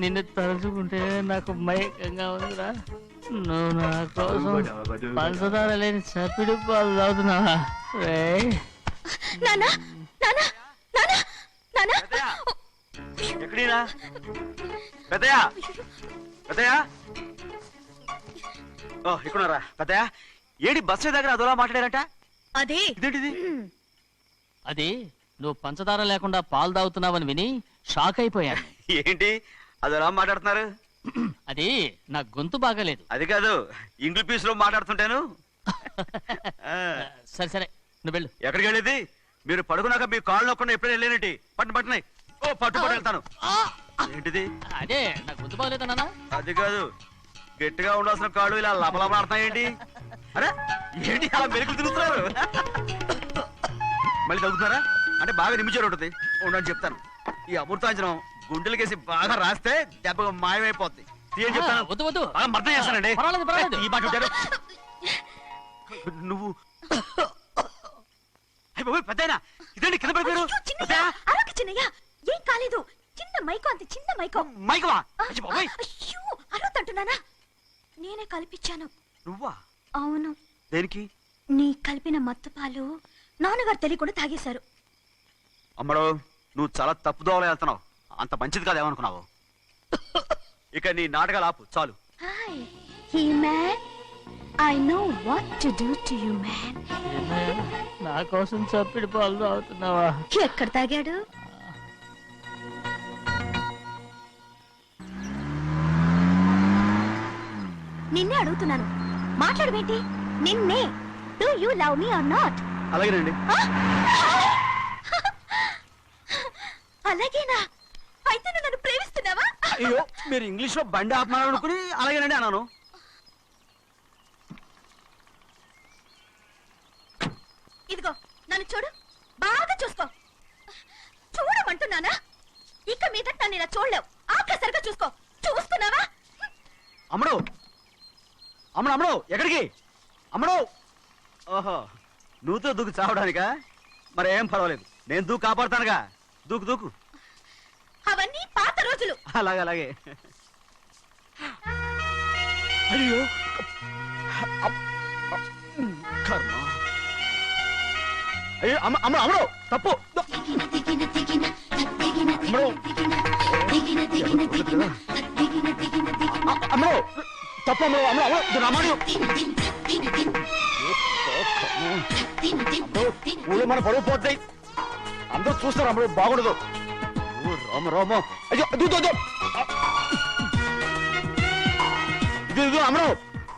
నిన్ను తలుచుకుంటే నాకు మైకంగా ఉందిరా. నువ్వు నా కోసం పంచదార లేని చప్పిడి పాలు తాగుతున్నావా? ఎక్కడీరా పెద్దయా? పెద్దయా ఇక్కడున్నారా? పెద్దయా ఏడి బస్సు దగ్గర అదోలా మాట్లాడారంట. అదే ఇదేంటిది? అది నువ్వు పంచదార లేకుండా పాలు తాగుతున్నావని విని షాక్ అయిపోయాను. ఏంటి అదోలా మాట్లాడుతున్నారు? అది నా గొంతు బాగాలేదు. అది కాదు, ఇంగ్లీష్ పీస్ లో మాట్లాడుతుంటాను. సరే సరే, నువ్వు వెళ్ళు. ఎక్కడికి వెళ్ళేది? మీరు పడుకున్నాక మీ కాళ్ళు నొక్కకుండా ఎప్పుడైనా వెళ్ళేనటి? పట్టునాయి. ఓ పట్టు వెళ్తాను. ఏంటిది? అదే నా గొంతు బాగలేదన్నా. అది కాదు, గట్టిగా ఉండాల్సిన కాళ్ళు ఇలా లపలపడుతున్నాయేంటి? అరే ఏంటి అలా మెరుగు తిరుగుతున్నారు? మళ్ళీ తగ్గుతున్నారా? అంటే బాగా నిమిషాలు ఉంటుంది. ఉండని చెప్తాను. ఈ అమృతాంజనం గుండెలకేసి బాగా రాస్తే దెబ్బగా మాయమైపోద్ది. తీయని చెప్తాను. వద్దు వద్దు, బాగా మర్దం చేస్తానండి. పర్వాలేదు. ఈ మాట ఉంటారు నువ్వు. పెద్దయినా ఇదండి కింద పడిపోయారు. చిన్నయ్య, ఏం కాలేదు. చిన్న మైకో, అంత చిన్న మైకో. మైకవా? అయ్యో అరవతంటున్నానా? నేనే కల్పించాను. నువ్వా? అవును. దేనికి? నీ కలిపిన మత్తు పాలు నాన్నగారు తెలియకుండా తాగేశారు. అమ్మడో, నువ్వు చాలా తప్పుదోవలో వెళ్తున్నావు. అంత మంచిది కాదేమనుకున్నావు. ఇక నీ నాటకాలు ఆపు చాలు. Hi he man, I know what to do to you, man. నా కోసం చప్పిడి పాలు తాగుతున్నావా? ఎక్కడ తాగాడు? నిన్నే అడుగుతున్నాను, మాట్లాడవేంటి? నిన్నే. Do you love me or not? అలాగేనండి. అలాగేనా? అయితే నువ్వు నన్ను ప్రేమిస్తున్నావా? అయ్యో, మీరు ఇంగ్లీష్ లో బండి ఆపమాలనుకుని అలాగేనండి అన్నాను. ఇదిగో నన్ను చూడు, బాగా చూసుకో. చూడమంటున్నానా? ఇక మీద నన్ను ఇలా చూడలేవు. ఆఖసరిగా చూసుకో. చూస్తున్నావా? అమ్మడు అమ్మడు అమ్మడు ఎక్కడికి? అమ్మడు. ఓహో, నువ్వుతో దూకు చావడానికా? మరి ఏం పర్వాలేదు, నేను దూకు కాపాడుతానుగా. దూకు దూకు. అవన్నీ పాత రోజులు. అలాగే అలాగే. అయ్యో కర్మ. అయ్యో అమ్మ అమ్మ అమ్మడు తప్పు. అమ్మడు తప్పు. అమ్మడు అమ్మడు అమ్మడు రమ్మడు. ఊళ్ళో మన పడుగు పోతాయి, అందరూ చూస్తారు. అమ్మడు బాగుండదు. రామ రామ. అయ్యో ఇది అమ్మడు,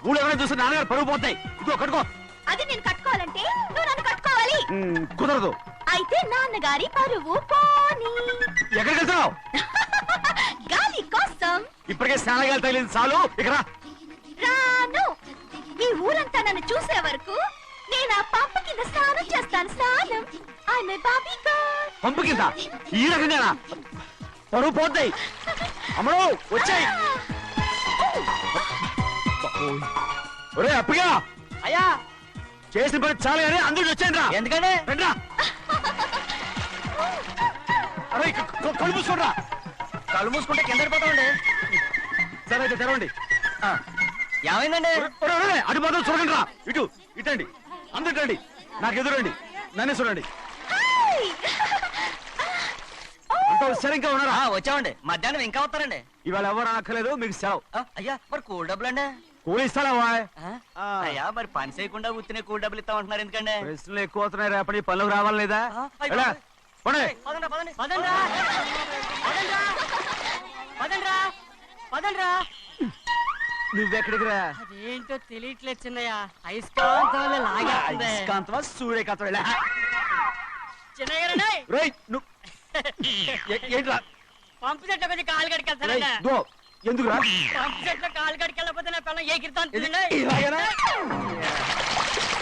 ఊళ్ళో ఎవరైనా చూస్తే నాన్నగారు పరుగు పోతాయి. ఇదిగో కట్టుకో. అది నేను కట్టుకోవాలంటే నువ్వు నన్ను కట్టుకోవాలి. కుదరదు. అయితే నాన్నగారి పరువు పోనీ. ఎక్కడికి వెళ్తున్నావు? గాలి కోసం. ఇప్పటికే స్నానగాలి తగిలింది చాలు. ఇక్కడ రాను. ఈ ఊరంతా నన్ను చూసే వరకు నేను ఆ పంప కింద స్నానం చేస్తాను. స్నానం. I'm a Barbie girl. పంపు కింద ఈ రకంగా పరువు పోతాయి. అమ్మడు వచ్చాయి. ఒరే అప్పగా. అయ్యా, చేసిన పని చాలు కానీ అందరికి వచ్చాను రా. ఎందుకంటే రండ్రా. అరే కళ్ళు మూసుకోండిరా. కళ్ళు మూసుకుంటే కింద పడిపోతామండి. సరే అయితే తెరవండి. ఏమైందండి? అటు మాత్రం చూడండి రా. ఇటు ఇటండి, అందరు రండి. నాకు ఎదురండి, నన్నే చూడండి. అంతా సరే ఇంకా ఉన్నారా? వచ్చామండి. మధ్యాహ్నం ఇంకా వస్తారండి. ఇవాళ ఎవరు అనక్కర్లేదు, మీకు సెలవు. అయ్యా, మరి కూల్ డబ్బులు అండి? కూలి ఇస్తారా? అయ్యా, మరి పని చేయకుండా ఉత్తినే కూల్ డబ్బులు ఇస్తామంటున్నారు ఎందుకండి? ప్రశ్నలు ఎక్కువ అవుతున్నాయి. రేపటి పనులకు రావాలి లేదా? నువ్వెక్కడికి రా? అదేంటో తెలియట్లేదు చిన్నయ్య. అయస్కాంతం వల్ల లాగేస్తుంది. అయస్కాంతమా సూర్యకాంతం? చిన్నయ్య రండి. రేయ్, నువ్వు ఏంట్రా? పంపు చెట్ల కొంచెం కాలు రేయ్, కడికెళ్తానండి. దో, ఎందుకురా? పంపు చెట్ల కాలు కడికెళ్ళకపోతే నా పిల్లలు ఏకిరితాను. ఇలాగేనా?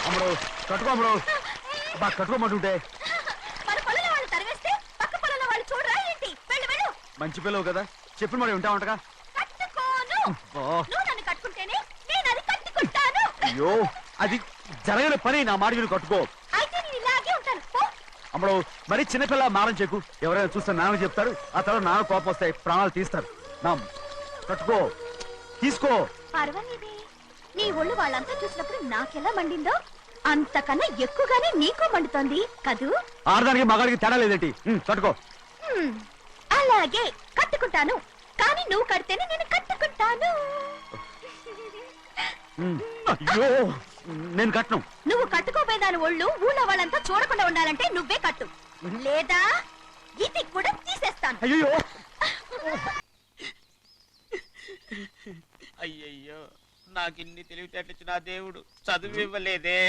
అమ్మడు కట్టుకో. అమ్మడు బా కట్టుకోమంటుంటే. మన పొలంలో వాళ్ళు తరివేస్తే పక్క పొలంలో వాళ్ళు చూడరా ఏంటి? వెళ్ళు వెళ్ళు. మంచి పిల్లవు కదా, చెప్పిన మరి ఉంటావంటగా. కట్టుకోను. నువ్వు నన్ను కట్టుకుంటేనే నేను అది కట్టుకుంటాను. అయ్యో, అది జరగని పని. నా మాట మీరు కట్టుకో. అయితే నేను ఇలాగే ఉంటాను. పో. అమ్మడు మరి చిన్నపిల్ల మారం చెక్కు. ఎవరైనా చూస్తే నాన్న చెప్తారు. ఆ తర్వాత నాన్న కోపం వస్తాయి, ప్రాణాలు తీస్తారు. నా కట్టుకో, తీసుకో. పర్వాలేదే, నీ ఒళ్ళు వాళ్ళంతా చూసినప్పుడు నాకెలా మండిందో అంతకన్నా ఎక్కువగానే నీకు మండుతోంది కదూ? ఆడదానికి మగాడికి తేడా లేదేంటి? కట్టుకో. అలాగే కట్టుకుంటాను. కానీ నువ్వు కడితేనే నేను కట్టుకుంటాను. అయ్యో, నేను కట్టను. నువ్వు కట్టుకోపోయేదాని ఒళ్ళు ఊళ్ళో వాళ్ళంతా చూడకుండా ఉండాలంటే నువ్వే కట్టు, లేదా ఇది కూడా తీసేస్తాను. అయ్యో అయ్యయ్యో, నాకు ఇన్ని తెలివితేటలు నా దేవుడు చదువు ఇవ్వలేదే.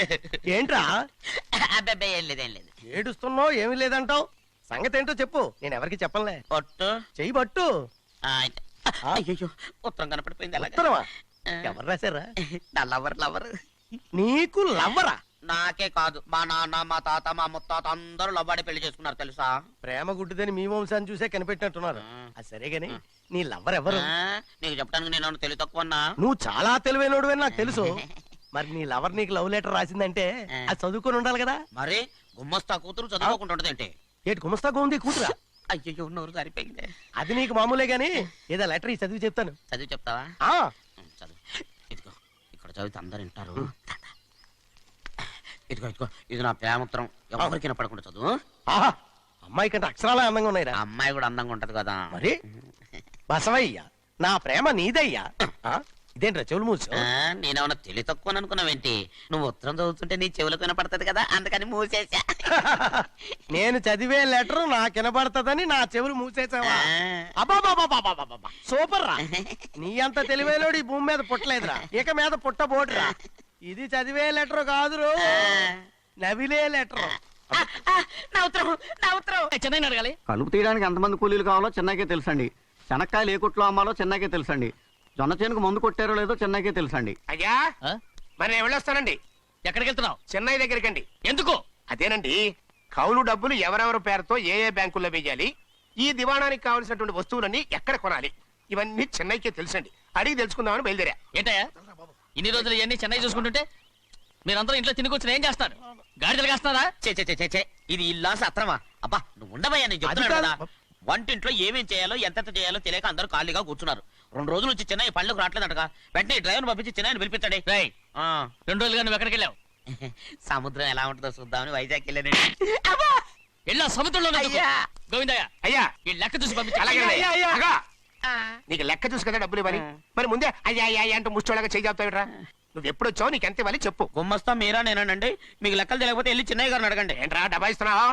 ఏంట్రా అబ్బాయి, ఏం లేదు ఏం లేదు. ఏడుస్తున్నావు? ఏమీ లేదంటావు. సంగతి ఏంటో చెప్పు, నేను ఎవరికి చెప్పలే. పట్టు చెయ్యి పట్టు. అయ్యో, ఉత్తరం కనపడిపోయింది. అలాగే ఉత్తరమా? ఎవరు రాశారా? నా లవర్ లవర్. నీకు లవ్వరా? నాకే కాదు, మా నాన్న, మా తాత, మా ముత్తాత అందరూ లవ్వాడి పెళ్లి చేసుకున్నారు తెలుసా? ప్రేమ గుడ్డిదని మీ వంశాన్ని చూసే కనిపెట్టినట్టున్నారు. అది సరే గాని నీ లవ్వర్ ఎవరు? నీకు చెప్పడానికి నేను తెలివి తక్కువన్నా? నువ్వు చాలా తెలివైనడు అని నాకు తెలుసు. మరి నీ లవర్ నీకు లవ్ లెటర్ రాసిందంటే అది చదువుకొని ఉండాలి కదా. మరి గుమ్మస్తా కూతురు చదువుకోకుండా ఉండదేంటి? ఏటి గుమస్తాగా ఉంది కూతురా? అయ్యో, నోరు సరిపోయింది. అది నీకు మామూలే గాని ఏదో లెటర్ ఈ చదివి చెప్తాను. చదివి చెప్తావా? చదువు. ఇదిగో, ఇక్కడ చదివితే అందరు వింటారు. ఇదిగో ఇదిగో, ఇది నా ప్రేమోత్తరం. ఎవరికి వినపడకుండా చదువు. అమ్మాయి కంటే అక్షరాలే అందంగా ఉన్నాయి. అమ్మాయి కూడా అందంగా ఉంటది కదా. మరి బసవయ్య, నా ప్రేమ నీదయ్యా. ఇదేంట్రా చెవులు మూసు నేనేమన్నా తెలివి తక్కువ అనుకున్నావేంటి? నువ్వు ఉత్తరం చదువుతుంటే నీ చెవులకు వినపడుతుంది కదా, అందుకని మూసేసా. నేను చదివే లెటర్ నాకు వినపడుతుందని నా చెవులు మూసేసావా? అబ్బాబాబాబాబాబాబా సూపర్ రా. నీ అంత తెలివైనోడు ఈ భూమి మీద పుట్టలేదురా, ఇక మీద పుట్టబోడురా. ఇది చదివే లెటర్ కాదురు, నవిలే లెటర్. నా ఉత్తరం, నా ఉత్తరం. చెన్నై అడగాలి. కలుపు తీయడానికి ఎంతమంది కూలీలు కావాలో చెన్నైకే తెలుసండి. శనక్కాయలు ఏ కొట్లో అమ్మాలో చెన్నైకే తెలుసండి. జొన్న చేనుకు మందు కొట్టారో లేదో చెన్నైకే తెలుసండి. అయ్యా మరి నేను వెళ్ళొస్తానండి. ఎక్కడికి వెళ్తున్నావు? చెన్నై దగ్గరికండి. ఎందుకు? అదేనండి, కౌలు డబ్బులు ఎవరెవరి పేరుతో ఏ ఏ బ్యాంకుల్లో వేయాలి, ఈ దివాణానికి కావలసినటువంటి వస్తువులన్నీ ఎక్కడ కొనాలి, ఇవన్నీ చెన్నైకే తెలుసండి. అడిగి తెలుసుకుందామని బయలుదేరా. ఏంటయ్యా ఇన్ని రోజులు ఇవన్నీ చెన్నై చూసుకుంటుంటే మీరందరూ ఇంట్లో తినికొచ్చిన ఏం చేస్తారు? గాడిదలు కాస్తున్నారా? చే ఇది ఇల్లా సత్రమా? అబ్బా నువ్వు ఉండబోయా, నేను చెప్తున్నాను కదా. వంటింట్లో ఏమేం చేయాలో ఎంతెంత చేయాలో తెలియక అందరూ ఖాళీగా కూర్చున్నారు. 2 రోజుల నుంచి చెన్నై పళ్ళకు రావట్లేదంటగా. వెంటనే డ్రైవర్ పంపించి చెన్నైని పిలిపించండి. 2 రోజులుగా నువ్వు ఎక్కడికి వెళ్ళావు? సముద్రం ఎలా ఉంటుందో చూద్దామని వైజాగ్ వెళ్ళాను. వెళ్ళా సముద్రంలో గోవిందయ్య అయ్యా ఈ లెక్క చూసి పంపించి. అలాగే నీకు లెక్క చూసి కదా డబ్బులు ఇవ్వాలి. మరి ముందే అయ్యా అయ్యా అంటూ ముష్టోళ్ళగా చేయి చెప్తావిట్రా. నువ్వు ఎప్పుడు వచ్చావు, నీకు ఎంత ఇవ్వాలి చెప్పు. గుమ్మస్తా మీరా నేనండి. మీకు లెక్కలు తెలియకపోతే వెళ్ళి చెన్నై గారిని అడగండి. ఏంట్రా డబ్బా ఇస్తున్నావా?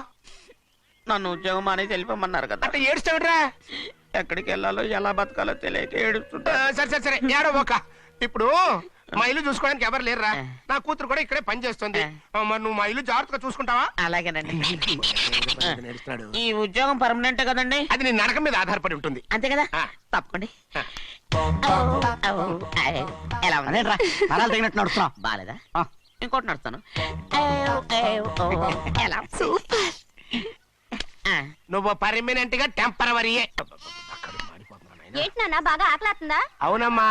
నన్ను ఉద్యోగం అనేది వెళ్ళిపోమన్నారు కదా. అంటే ఏడుస్తావిట్రా? ఎక్కడికి వెళ్ళాలో ఎలా బతకాలో తెలియక ఏడుస్తుంటా. సరే ఏడో ఒక. ఇప్పుడు మా ఇల్లు చూసుకోవడానికి ఎవరు లేరురా. నా కూతురు కూడా ఇక్కడే పని చేస్తుంది. మరి నువ్వు మా ఇల్లు జాగ్రత్తగా చూసుకుంటావా? అలాగేనండి. ఈ ఉద్యోగం పర్మనెంట్ కదండి? అది నీ నరకం మీద ఆధారపడి ఉంటుంది. అంతే కదా, తప్పకండి. ఎలా తగినట్టు నడుస్తున్నా బాలేదా? ఇంకోటి నడుస్తాను. ఎలా? నువ్వు పర్మనెంట్ గా టెంపరవరీయే. ఏంటి నాన్న బాగా ఆకలాతుందా? అవునమ్మా,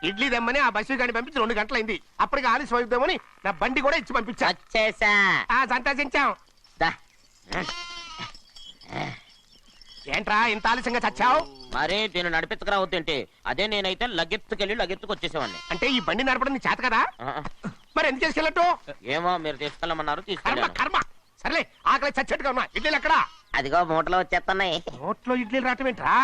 ఇడ్లీ దమ్మని ఆ బస్సు గాని పంపించి 2 గంటలైంది. అప్పటికి ఆలస్యం అవుతామని నా బండి కూడా ఇచ్చి పంపించా. వచ్చేసా. సంతోషించాం. ఏంట్రా ఇంత ఆలస్యంగా చచ్చావు? మరి దీన్ని నడిపెత్తుకురావద్దేంటి? అదే నేనైతే లగెత్తుకెళ్ళి లగెత్తుకు వచ్చేసామండి. అంటే ఈ బండి నడపడం నీ చేత కదా? మరి ఎందుకు చేసుకెళ్ళట్టు? ఏమో మీరు తీసుకెళ్ళమన్నారు, కర్మ తీసుకెళ్ళాను. కర్మ. సర్లే ఆకలి చచ్చేట్టుగా ఉన్నా. ఇడ్లీలు ఎక్కడా? అదిగో మూటలో వచ్చేస్తున్నాయి. నోట్లో ఇడ్లీలు రావటం ఏంట్రా?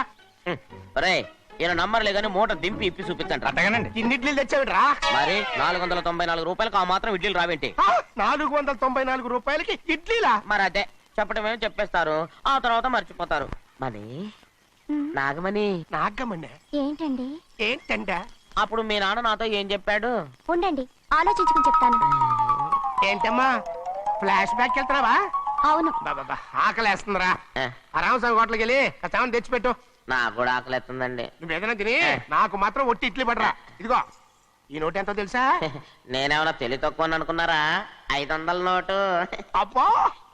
ఒరే ఈయన నంబర్లే గానీ మూట దింపి ఇప్పి చూపించండి. అట్టగానండి. ఇన్ని ఇడ్లీలు తెచ్చావిడ్రా? మరి 494 రూపాయలకు ఆ మాత్రం ఇడ్లీలు రావేంటి? 494 రూపాయలకి ఇడ్లీలా? మరి అదే చెప్పడమేమో చెప్పేస్తారు, ఆ తర్వాత మర్చిపోతారు. మరి నాగమణి. నాగమణి ఏంటండి? ఏంటంట? అప్పుడు మీ నాన్న నాతో ఏం చెప్పాడు? ఉండండి ఆలోచించుకుని చెప్తాను. ఏంటమ్మా ఫ్లాష్ బ్యాక్ వెళ్తున్నావా? అవును. ఆకలేస్తుందిరా. రామస్వామి హోటల్కి వెళ్ళి కచ్చామని తెచ్చిపెట్టు. నాకు కూడా ఆకలిస్తుందండి. నువ్వు ఏదైనా తిని నాకు మాత్రం ఒట్టి ఇడ్లీ పడరా. ఇదిగో ఈ నోటు ఎంతో తెలుసా? నేనేమన్నా తెలివి తక్కువ అనుకున్నారా? 500 నోటు. అబ్బా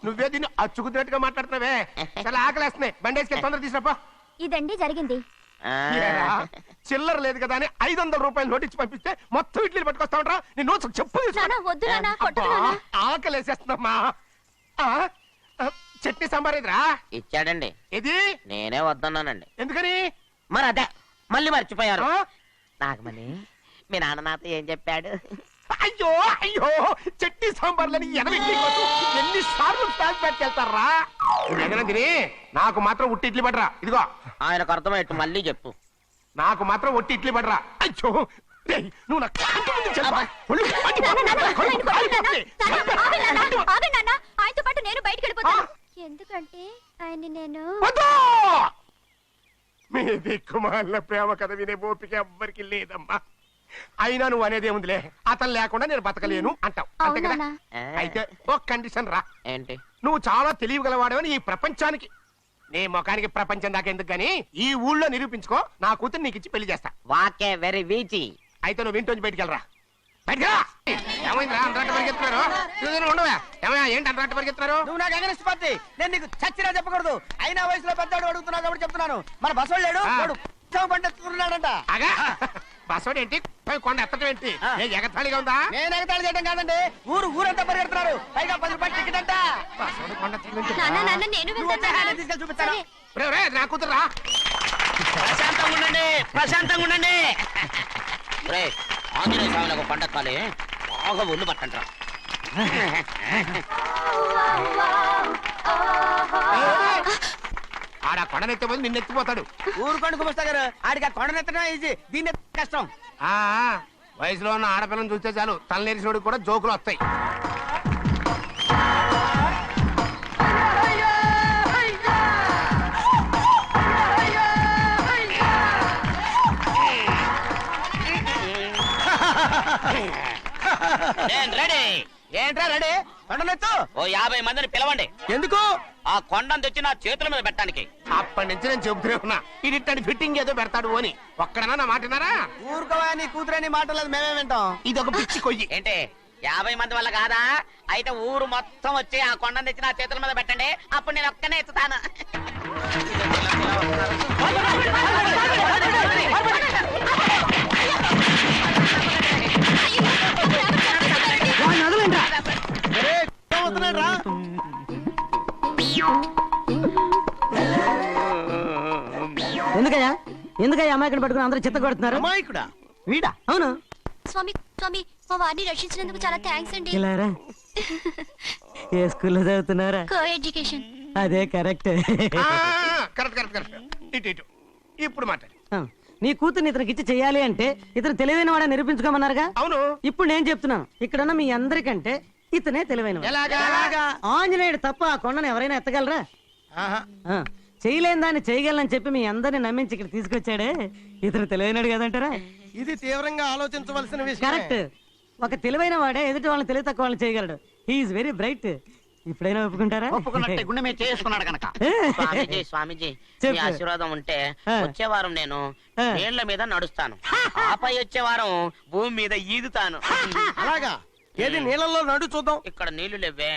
నువ్వే దీన్ని అచ్చుకుతున్నట్టుగా మాట్లాడుతున్నావే. చాలా ఆకలేస్తున్నాయి. బండేసుకెళ్ళి తొందర తీసినప్పా. ఇదండి జరిగింది. చిల్లర లేదు కదా అని 500 రూపాయలు నోటు ఇచ్చి పంపిస్తే మొత్తం ఇడ్లీలు పట్టుకొస్తా ఉంటా. నీ నోట్స్ చెప్పు. ఆకలేసేస్తుందమ్మా. చట్నీ సాంబార్ ఇదిరా? ఇచ్చాడండి. ఇది నేనే వద్దన్నానండి. ఎందుకని? మరి అదే మళ్ళీ మర్చిపోయారు. నాగమణి మీ నాన్న నాతో ఏం చెప్పాడు? అయ్యో అయ్యో చట్నీ సాంబార్లని ఎన్నిసార్లు ప్యాక్ పెట్టుకెళ్తారా? ఏదైనా తిని నాకు మాత్రం ఉట్టి ఇడ్లీ పడరా. ఇదిగో ఆయనకు అర్థమయ్యట్టు మళ్ళీ చెప్పు. నాకు మాత్రం ఒట్టి ఇడ్లీ పడరా. అయ్యో నువ్వు ఆయనతో పాటు నేను బయటకు వెళ్ళిపోతాను. ఎందుకంటే ఆయన్ని నేను మీ దిక్కుమాల ప్రేమ కథ వినే ఓపిక ఎవ్వరికి లేదమ్మా. అయినా నువ్వు అనేదేముందిలే, అతను లేకుండా నేను బతకలేను అంటావు అంతే కదా? అయితే ఒక కండిషన్ రా. ఏంటి? నువ్వు చాలా తెలియగలవాడవని ఈ ప్రపంచానికి, నీ ముఖానికి ప్రపంచం దాకా ఎందుకు గానీ ఈ ఊళ్ళో నిరూపించుకో. నా కూతురు నీకు ఇచ్చి పెళ్లి చేస్తా. వాకే వెరీ వీచి. అయితే నువ్వు ఇంటి బయటికెళ్ళరా. బయటకెళ్ళా. ఏమైందిరా అంతరాట పరిగెత్తున్నారు? ఉండవా? ఏమయ్యా ఏంటి అంతరాట పరిగెత్తున్నారు? నువ్వు నాకు అగనిస్ట్ పార్టీ. నేను నీకు చచ్చినా చెప్పకూడదు. అయినా వయసులో పెద్దవాడు అడుగుతున్నావు కాబట్టి చెప్తున్నాను. మన బస్సు లేడు పండుతున్నాడంట. అగా బస్సోడు ఏంటి? కొండ ఎత్తడం ఏంటి? ఎగతాళిగా ఉందా? నేను ఎగతాళి చేయడం కాదండి, ఊరంతా పరిగెడుతున్నారు. పైగా 10 రూపాయలు టికెట్ అంట. బస్సోడు కొండ తీసుకెళ్ళి చూపిస్తాను. నా కూతురు రా. ప్రశాంతంగా ఉండండి, ప్రశాంతంగా ఉండండి. ఆంజనేయ స్వామి ఒక పండగ కాలే బాగా ఒళ్ళు పట్టంటారా. ఆడ కొండనెత్తే పోతే నిన్నెత్తిపోతాడు. ఊరుకోండి కుమస్తా గారు, ఆడికి ఆ కొండనెత్తడం ఈజీ, దీన్ని కష్టం. ఆ వయసులో ఉన్న ఆడపిల్లని చూస్తే చాలు తలనేరిసినోడికి కూడా జోకులు వస్తాయి. రెడీ. ఏంట్రా రెడీ? కొండనెత్తు. ఓ 50 మందిని పిలవండి. ఎందుకు? ఆ కొండను తెచ్చి నా చేతుల మీద పెట్టడానికి. అప్పటి నుంచి నేను చెబుతూనే ఉన్నా ఇది ఫిట్టింగ్ ఏదో పెడతాడు అని. ఒక్కడనా నా మాటనారా? ఊరుకోవా, నీ కూతురని మాటలేదు, మేమే వింటాం. ఇది ఒక పిచ్చి కొయ్యి. ఏంటి 50 మంది వల్ల కాదా? అయితే ఊరు మొత్తం వచ్చి ఆ కొండను తెచ్చి నా చేతుల మీద పెట్టండి, అప్పుడు నేను ఒక్కనే ఎత్తుతాను. ఎందుకయ్యా అమాయకుడు పట్టుకుని అందరూ చిత్త కొడుతున్నారు? అమాయకుడా? వీడా? అవును. స్వామి స్వామి, మా వారిని రక్షించినందుకు చాలా థ్యాంక్స్ అండి. ఇలారా ఏ స్కూల్లో చదువుతున్నారా? Co education. అదే కరెక్ట్. Correct correct correct. ఇటు ఇటు ఇప్పుడు మాట్లాడు. నీ కూతుర్ని ఇతనికి ఇచ్చి చెయ్యాలి అంటే ఇతను తెలివైన వాడే నిరూపించుకోమన్నారుగా. అవును. ఇప్పుడు నేను చెప్తున్నాను, ఇక్కడున్న మీ అందరికంటే ఇతనే తెలివైన. ఎలాగా? ఆంజనేయుడు తప్ప ఆ కొండను ఎవరైనా ఎత్తగలరా? చేయలేని దాన్ని చేయగలనని చెప్పి మీ అందరిని నమ్మించి ఇక్కడ తీసుకొచ్చాడే, ఇతను తెలివైనడు కదంటారా? ఇది తీవ్రంగా ఆలోచించవలసిన విషయం. కరెక్ట్. ఒక తెలివైన వాడే ఎదుటి వాళ్ళని తెలివి తక్కువ వాళ్ళని చేయగలడు. He is very bright. ఇప్పుడైనా ఒప్పుకుంటారా? ఒప్పుకున్నట్టే, గుండె మీద చేసుకున్నాడు కనుక. స్వామీజీ చెప్పు. మీ ఆశీర్వాదం ఉంటే ఆ. వచ్చే వారం నేను నీళ్ల మీద నడుస్తాను, ఆపై వచ్చే వారం భూమి మీద ఈదుతాను. అలాగా? ఏది నీళ్ళల్లో నడు చూద్దాం. ఇక్కడ నీళ్లు లేవే.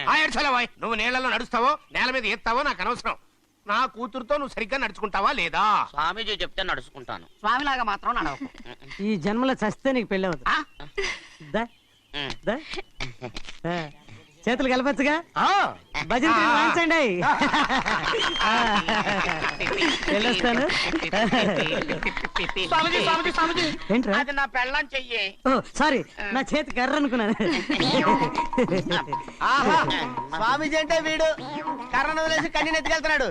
నువ్వు నీళ్ళలో నడుస్తావో నేల మీద ఎత్తావో నాకు అనవసరం. నా కూతురుతో నువ్వు సరిగ్గా నడుచుకుంటావా లేదా? స్వామీజీ చెప్తే నడుచుకుంటాను. స్వామిలాగా మాత్రం నడవకు. ఈ జన్మలో చస్తే నీకు పెళ్ళి అవుతుంది. దా, దా. చేతులు కలపచ్చుగా. భజన వాయించండి. వెళ్ళొస్తాను. స్వామీజీ స్వామీజీ స్వామీజీ, ఏంట్రా? అది నా పెళ్ళం చెయ్యి. ఓ సారీ, నా చేతి కర్ర అనుకున్నాను. స్వామీజీ అంటే వీడు కర్రను వదిలేసి కన్నీ ఎత్తుకెళ్తున్నాడు.